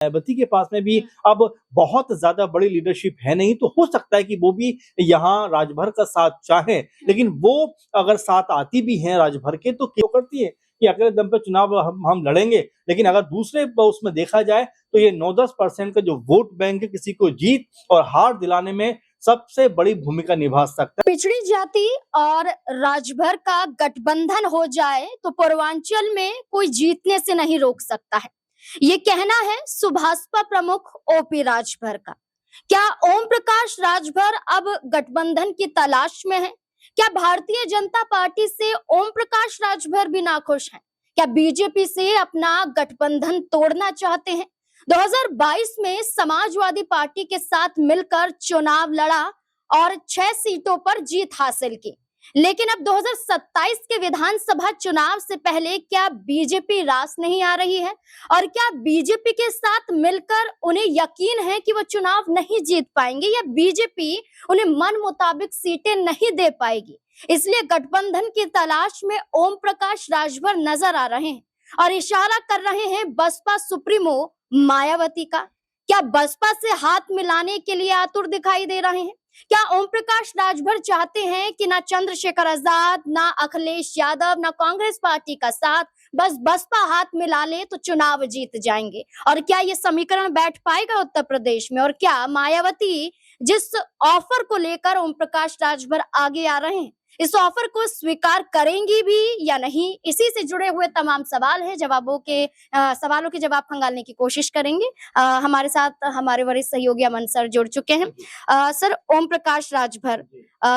मायावती के पास में भी अब बहुत ज्यादा बड़ी लीडरशिप है नहीं, तो हो सकता है कि वो भी यहाँ राजभर का साथ चाहे, लेकिन वो अगर साथ आती भी हैं राजभर के तो क्यों करती है कि अगले दम पे चुनाव हम लड़ेंगे, लेकिन अगर दूसरे उसमें देखा जाए तो ये 9-10% का जो वोट बैंक है किसी को जीत और हार दिलाने में सबसे बड़ी भूमिका निभा सकता है। पिछड़ी जाति और राजभर का गठबंधन हो जाए तो पूर्वांचल में कोई जीतने से नहीं रोक सकता है, ये कहना है सुभाषपा प्रमुख ओपी राजभर का। क्या ओम प्रकाश राजभर अब गठबंधन की तलाश में है? क्या भारतीय जनता पार्टी से ओम प्रकाश राजभर भी नाखुश हैं? क्या बीजेपी से अपना गठबंधन तोड़ना चाहते हैं? 2022 में समाजवादी पार्टी के साथ मिलकर चुनाव लड़ा और 6 सीटों पर जीत हासिल की, लेकिन अब 2027 के विधानसभा चुनाव से पहले क्या बीजेपी रास नहीं आ रही है? और क्या बीजेपी के साथ मिलकर उन्हें यकीन है कि वो चुनाव नहीं जीत पाएंगे या बीजेपी उन्हें मन मुताबिक सीटें नहीं दे पाएगी? इसलिए गठबंधन की तलाश में ओम प्रकाश राजभर नजर आ रहे हैं और इशारा कर रहे हैं बसपा सुप्रीमो मायावती का। क्या बसपा से हाथ मिलाने के लिए आतुर दिखाई दे रहे हैं? क्या ओम प्रकाश राजभर चाहते हैं कि ना चंद्रशेखर आजाद, ना अखिलेश यादव, ना कांग्रेस पार्टी का साथ, बस बसपा हाथ मिला ले तो चुनाव जीत जाएंगे? और क्या ये समीकरण बैठ पाएगा उत्तर प्रदेश में? और क्या मायावती जिस ऑफर को लेकर ओम प्रकाश राजभर आगे आ रहे हैं, इस ऑफर को स्वीकार करेंगी भी या नहीं? इसी से जुड़े हुए तमाम सवाल है, सवालों के जवाब खंगालने की कोशिश करेंगे। हमारे साथ हमारे वरिष्ठ सहयोगी अमन सर जुड़ चुके हैं। सर, ओम प्रकाश राजभर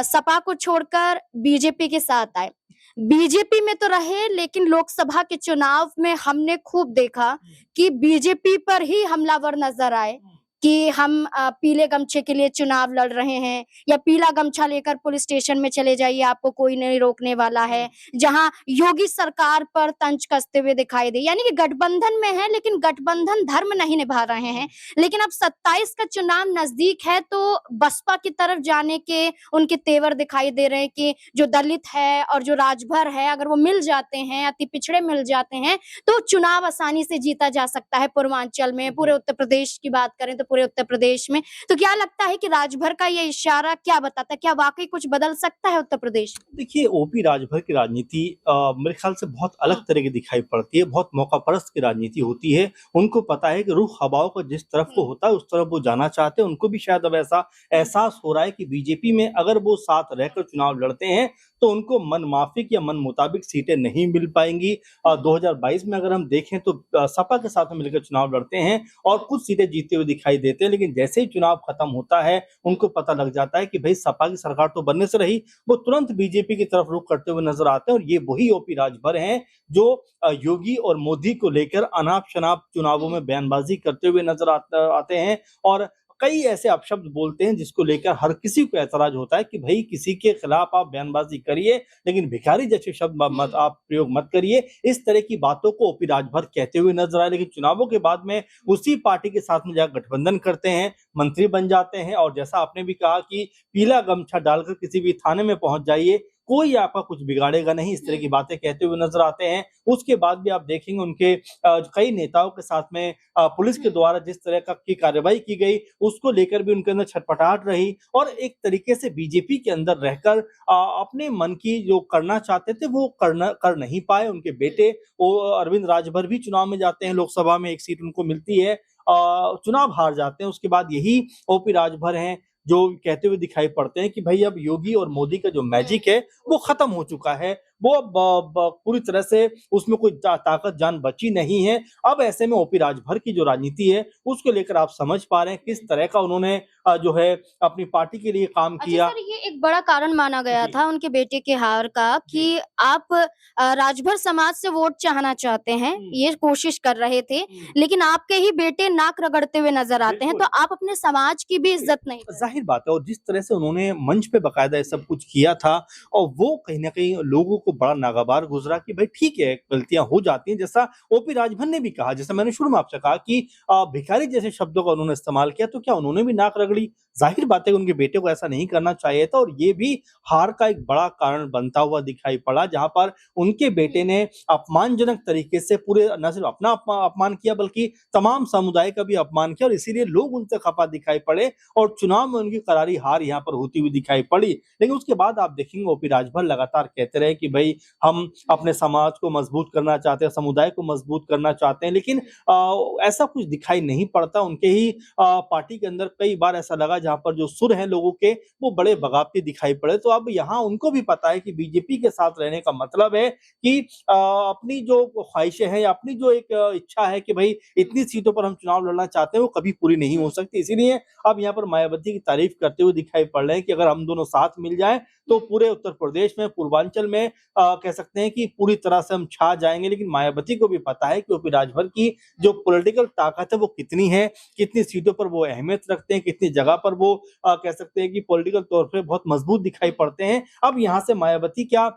सपा को छोड़कर बीजेपी के साथ आए, बीजेपी में तो रहे, लेकिन लोकसभा के चुनाव में हमने खूब देखा कि बीजेपी पर ही हमलावर नजर आए कि हम पीले गमछे के लिए चुनाव लड़ रहे हैं, या पीला गमछा लेकर पुलिस स्टेशन में चले जाइए, आपको कोई नहीं रोकने वाला है, जहां योगी सरकार पर तंज कसते हुए दिखाई दे। यानी कि गठबंधन में है, लेकिन गठबंधन धर्म नहीं निभा रहे हैं। लेकिन अब 27 का चुनाव नजदीक है तो बसपा की तरफ जाने के उनके तेवर दिखाई दे रहे हैं कि जो दलित है और जो राजभर है, अगर वो मिल जाते हैं, अति पिछड़े मिल जाते हैं, तो चुनाव आसानी से जीता जा सकता है पूर्वांचल में। पूरे उत्तर प्रदेश की बात करें तो पूरे उत्तर प्रदेश में, तो क्या लगता है कि राजभर का ये इशारा क्या बताता है? क्या वाकई कुछ बदल सकता है उत्तर प्रदेश? देखिए, ओपी राजभर की राजनीति मेरे ख्याल से बहुत अलग तरह की दिखाई पड़ती है, बहुत मौकापरस्त की राजनीति होती है। उनको पता है कि रुख हवाओं का जिस तरफ को होता है उस तरफ वो जाना चाहते हैं। उनको भी शायद अब ऐसा एहसास हो रहा है कि बीजेपी में अगर वो साथ रहकर चुनाव लड़ते हैं तो उनको मन माफिक या मन मुताबिक सीटें नहीं मिल पाएंगी। 2022 में अगर हम देखें तो सपा के साथ में मिलकर चुनाव लड़ते हैं और कुछ सीटें जीतते हुए दिखाई देते हैं, लेकिन जैसे ही चुनाव खत्म होता है उनको पता लग जाता है कि भाई सपा की सरकार तो बनने से रही, वो तुरंत बीजेपी की तरफ रुख करते हुए नजर आते हैं। और ये वही ओपी राजभर हैं जो योगी और मोदी को लेकर अनाप शनाप चुनावों में बयानबाजी करते हुए नजर आते हैं और कई ऐसे अपशब्द बोलते हैं जिसको लेकर हर किसी को ऐतराज होता है कि भाई किसी के खिलाफ आप बयानबाजी करिए, लेकिन भिखारी जैसे शब्द मत आप प्रयोग मत करिए। इस तरह की बातों को ओपी राजभर कहते हुए नजर आए, लेकिन चुनावों के बाद में उसी पार्टी के साथ में जाकर गठबंधन करते हैं, मंत्री बन जाते हैं और जैसा आपने भी कहा कि पीला गमछा डालकर किसी भी थाने में पहुंच जाइए, कोई आपका कुछ बिगाड़ेगा नहीं, इस तरह की बातें कहते हुए नजर आते हैं। उसके बाद भी आप देखेंगे उनके कई नेताओं के साथ में पुलिस के द्वारा जिस तरह की कार्रवाई की गई उसको लेकर भी उनके अंदर छटपटाहट रही और एक तरीके से बीजेपी के अंदर रहकर अपने मन की जो करना चाहते थे वो कर नहीं पाए। उनके बेटे अरविंद राजभर भी चुनाव में जाते हैं, लोकसभा में एक सीट उनको मिलती है, चुनाव हार जाते हैं। उसके बाद यही ओपी राजभर हैं जो कहते हुए दिखाई पड़ते हैं कि भाई अब योगी और मोदी का जो मैजिक है वो खत्म हो चुका है, वो पूरी तरह से उसमें कोई ताकत जान बची नहीं है। अब ऐसे में ओपी राजभर की जो राजनीति है उसको लेकर आप समझ पा रहे हैं किस तरह का उन्होंने जो है अपनी पार्टी के लिए काम किया। सर, ये एक बड़ा कारण माना गया था उनके बेटे के हार का कि आप राजभर समाज से वोट चाहना चाहते हैं, ये कोशिश कर रहे थे, लेकिन आपके ही बेटे नाक रगड़ते हुए नजर आते हैं, तो आप अपने समाज की भी इज्जत नहीं। जाहिर बात है, और जिस तरह से उन्होंने मंच पे बकायदा सब कुछ किया था और वो कहीं ना कहीं लोगों को उनको बड़ा नागवार गुजरा कि भाई ठीक है, गलतियां हो जाती हैं। जैसा ओपी राजभर ने भी कहा, जैसा मैंने शुरू में आपसे कहा कि भिखारी जैसे शब्दों का उन्होंने इस्तेमाल किया, तो क्या उन्होंने भी नाक रगड़ी? जाहिर बात है कि उनके बेटे को ऐसा नहीं करना चाहिए था, और ये भी हार का एक बड़ा कारण बनता हुआ दिखाई पड़ा, जहां पर उनके बेटे ने अपमानजनक तरीके से पूरे न सिर्फ अपना अपमान किया, बल्कि तमाम समुदाय का भी अपमान किया, और इसीलिए लोग उनसे खफा दिखाई पड़े और चुनाव में उनकी करारी हार यहाँ पर होती हुई दिखाई पड़ी। लेकिन उसके बाद आप देखेंगे ओपी राजभर लगातार कहते रहे कि भाई हम अपने समाज को मजबूत करना चाहते हैं, समुदाय को मजबूत करना चाहते हैं, लेकिन ऐसा कुछ दिखाई नहीं पड़ता। उनके ही पार्टी के अंदर कई बार ऐसा लगा जहां पर जो सुर हैं लोगों के वो बड़े बगावती दिखाई पड़े। तो अब यहाँ उनको भी पता है कि बीजेपी के साथ रहने का मतलब है कि अपनी जो ख्वाहिशें हैं या अपनी जो एक इच्छा है कि भाई इतनी सीटों पर हम चुनाव लड़ना चाहते हैं, वो कभी पूरी नहीं हो सकती। इसीलिए अब यहाँ पर मायावती की तारीफ करते हुए दिखाई पड़ रहे हैं कि अगर हम दोनों साथ मिल जाएं तो पूरे उत्तर प्रदेश में, पूर्वांचल में कह सकते हैं कि पूरी तरह से हम छा जाएंगे। लेकिन मायावती को भी पता है कि ओपी राजभर की जो पॉलिटिकल ताकत है वो कितनी है, कितनी सीटों पर वो अहमियत रखते हैं, कितनी जगह पर वो कह सकते हैं कि पॉलिटिकल तौर पे बहुत मजबूत दिखाई पड़ते हैं। अब यहाँ से मायावती क्या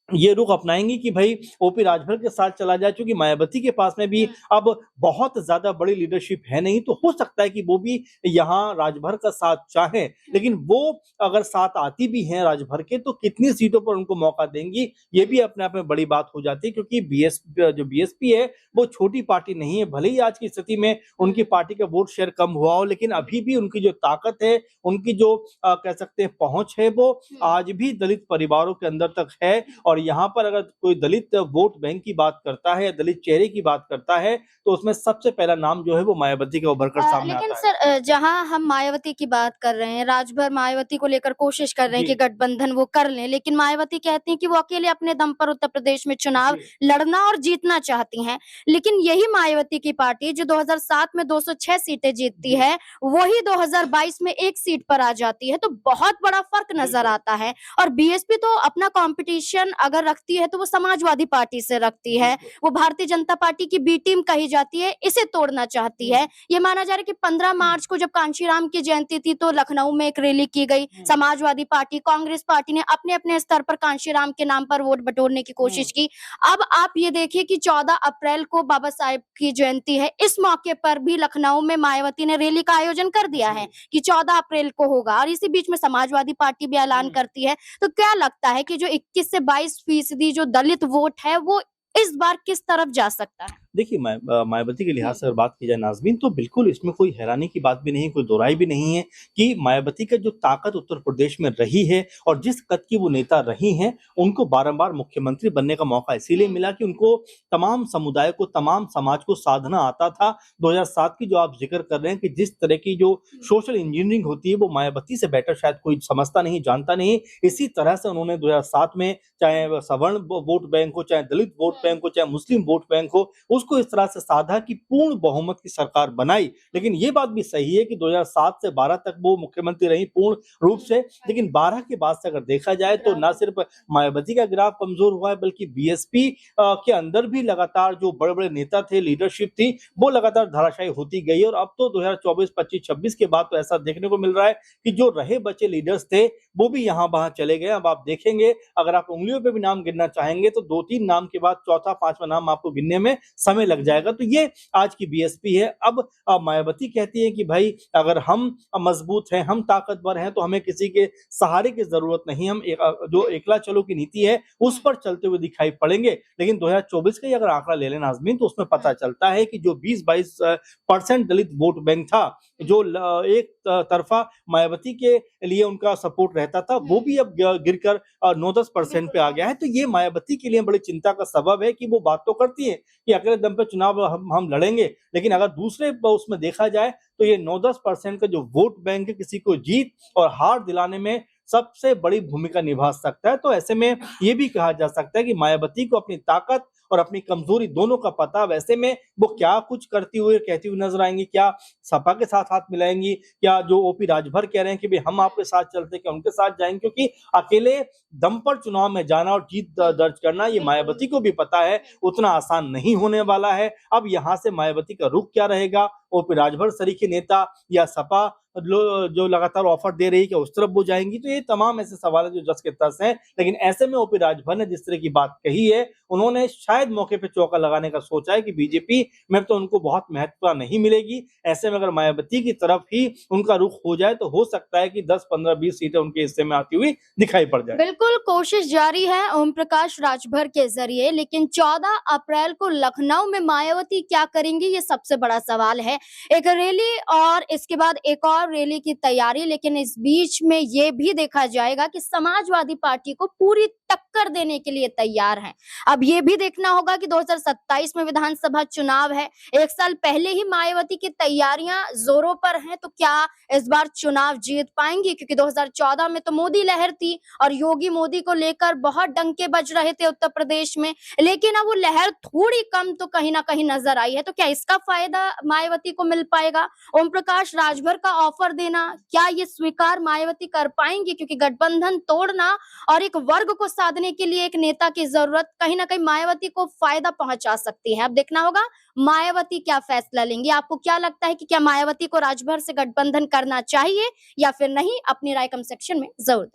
ये रुख अपनाएंगी कि भाई ओपी राजभर के साथ चला जाए, क्योंकि मायावती के पास में भी अब बहुत ज्यादा बड़ी लीडरशिप है नहीं, तो हो सकता है कि वो भी यहाँ राजभर का साथ चाहें। लेकिन वो अगर साथ आती भी हैं राजभर के, तो कितनी सीटों पर उनको मौका देंगी, ये भी अपने आप में बड़ी बात हो जाती है। क्योंकि बीएसपी है वो छोटी पार्टी नहीं है, भले ही आज की स्थिति में उनकी पार्टी का वोट शेयर कम हुआ हो, लेकिन अभी भी उनकी जो ताकत है, उनकी जो कह सकते हैं पहुंच है, वो आज भी दलित परिवारों के अंदर तक है। और यहाँ पर अगर कोई दलित वोट बैंक की बात करता है, दलित चेहरे की बात करता है, तो उसमें सबसे पहला नाम जो है वो मायावती का उभर कर सामने आता है। लेकिन सर, जहां हम मायावती की बात कर रहे हैं, राजभर मायावती को लेकर कोशिश कर रहे हैं कि गठबंधन वो कर लें, लेकिन मायावती कहती हैं कि वो अकेले अपने दम पर उत्तर प्रदेश में चुनाव लड़ना और जीतना चाहती हैं। लेकिन यही मायावती की पार्टी जो 2007 में 206 सीटें जीतती है, वही 2022 में 1 सीट पर आ जाती है, तो बहुत बड़ा फर्क नजर आता है। और बीएसपी तो अपना कंपटीशन अगर रखती है तो वो समाजवादी पार्टी से रखती है, वो भारतीय जनता पार्टी की बी टीम कही जाती है, इसे तोड़ना चाहती है। ये माना जा रहा है कि 15 मार्च को जब कांशीराम की जयंती थी तो लखनऊ में एक रैली की गई, समाजवादी पार्टी, कांग्रेस पार्टी ने अपने अपने स्तर पर कांशीराम के नाम पर वोट बटोरने की कोशिश की। अब आप ये देखिए कि 14 अप्रैल को बाबा साहेब की जयंती है, इस मौके पर भी लखनऊ में मायावती ने रैली का आयोजन कर दिया है कि 14 अप्रैल को होगा, और इसी बीच में समाजवादी पार्टी भी ऐलान करती है। तो क्या लगता है कि जो 21 से 22% जो दलित वोट है वो इस बार किस तरफ जा सकता है? देखिए, मायावती के लिहाज से अगर बात की जाए नाज़मीन, तो बिल्कुल इसमें कोई हैरानी की बात भी नहीं, कोई दोहराई भी नहीं है कि मायावती का जो ताकत उत्तर प्रदेश में रही है और जिस कद की वो नेता रही हैं, उनको बारंबार मुख्यमंत्री बनने का मौका इसीलिए मिला कि उनको तमाम समुदाय को, तमाम समाज को साधना आता था। 2007 की जो आप जिक्र कर रहे हैं कि जिस तरह की जो सोशल इंजीनियरिंग होती है, वो मायावती से बेटर शायद कोई समझता नहीं, जानता नहीं। इसी तरह से उन्होंने 2007 में चाहे सवर्ण वोट बैंक हो, चाहे दलित वोट बैंक हो, चाहे मुस्लिम वोट बैंक हो, उसको इस तरह से साधा कि पूर्ण बहुमत की सरकार बनाई। लेकिन ये बात भी सही है कि 2007 से 12 तक वो मुख्यमंत्री रही पूर्ण रूप से, लेकिन 12 के बाद से अगर देखा जाए तो ना सिर्फ मायावती का ग्राफ कमजोर हुआ है, बल्कि बीएसपी के अंदर भी लगातार जो बड़े बड़े नेता थे, लीडरशिप थी, वो लगातार धराशायी होती गई। और अब तो 2024, 25, 26 के बाद तो ऐसा देखने को मिल रहा है कि जो रहे बचे लीडर्स थे वो भी यहाँ वहां चले गए। अब आप देखेंगे, अगर आप उंगलियों पे भी नाम गिनना चाहेंगे तो 2-3 नाम के बाद चौथा, पांचवा नाम आपको गिनने में समय लग जाएगा। तो ये आज की बीएसपी है। अब मायावती कहती है कि भाई अगर हम मजबूत हैं, हम ताकतवर हैं, तो हमें किसी के सहारे की जरूरत नहीं, हम जो एकला चलो की नीति है उस पर चलते हुए दिखाई पड़ेंगे। लेकिन 2024 का अगर आंकड़ा ले लें नाज़मीन, तो उसमें पता चलता है कि जो 20-22% दलित वोट बैंक था, जो एक तरफा मायावती के लिए उनका सपोर्ट रहता था, वो भी अब गिरकर 9-10% पे आ गया है। तो ये मायावती के लिए बड़ी चिंता का सबब है कि वो बात तो करती है कि अगले दम पे चुनाव हम लड़ेंगे, लेकिन अगर दूसरे उसमें देखा जाए तो ये 9-10% का जो वोट बैंक है, किसी को जीत और हार दिलाने में सबसे बड़ी भूमिका निभा सकता है। तो ऐसे में ये भी कहा जा सकता है कि मायावती को अपनी ताकत और अपनी कमजोरी दोनों का पता, वैसे में वो क्या कुछ करती हुई कहती हुई नजर आएंगी, क्या सपा के साथ हाथ मिलाएंगी, क्या जो ओपी राजभर कह रहे हैं कि भाई हम आपके साथ चलते, क्या उनके साथ जाएंगे, क्योंकि अकेले दम पर चुनाव में जाना और जीत दर्ज करना ये मायावती को भी पता है उतना आसान नहीं होने वाला है। अब यहाँ से मायावती का रुख क्या रहेगा, ओपी राजभर सरीखे नेता या सपा जो लगातार ऑफर दे रही है कि उस तरफ वो जाएंगी? तो ये तमाम ऐसे सवाल है जो जस के तस हैं। लेकिन ऐसे में ओपी राजभर ने जिस तरह की बात कही है, उन्होंने शायद मौके पे चौका लगाने का सोचा है कि बीजेपी में तो उनको बहुत महत्वता नहीं मिलेगी। ऐसे में अगर मायावती की तरफ ही उनका रुख हो जाए तो हो सकता है कि 10, 15, 20 सीटें उनके हिस्से में आती हुई दिखाई पड़ जाए। बिल्कुल कोशिश जारी है ओम प्रकाश राजभर के जरिए, लेकिन 14 अप्रैल को लखनऊ में मायावती क्या करेंगी ये सबसे बड़ा सवाल है। एक रैली और इसके बाद एक और रैली की तैयारी, लेकिन इस बीच में ये भी देखा जाएगा कि समाजवादी पार्टी को पूरी टक्कर देने के लिए तैयार हैं। अब ये भी देखना होगा कि 2027 में विधानसभा चुनाव है। एक साल पहले ही मायावती की तैयारियां जोरों पर हैं, तो क्या इस बार चुनाव जीत पाएंगी? क्योंकि 2014 में तो मोदी लहर थी और योगी मोदी को लेकर बहुत डंके बज रहे थे उत्तर प्रदेश में, लेकिन अब वो लहर थोड़ी कम तो कहीं ना कहीं नजर आई है। तो क्या इसका फायदा मायावती को मिल पाएगा? ओम प्रकाश राजभर का ऑफर देना, क्या ये स्वीकार मायावती कर पाएंगी? क्योंकि गठबंधन तोड़ना और एक वर्ग को साधने के लिए एक नेता की जरूरत कहीं ना कहीं मायावती को फायदा पहुंचा सकती है। अब देखना होगा मायावती क्या फैसला लेंगी। आपको क्या लगता है कि क्या मायावती को राजभर से गठबंधन करना चाहिए या फिर नहीं? अपनी राय कमेंट सेक्शन में जरूर दें।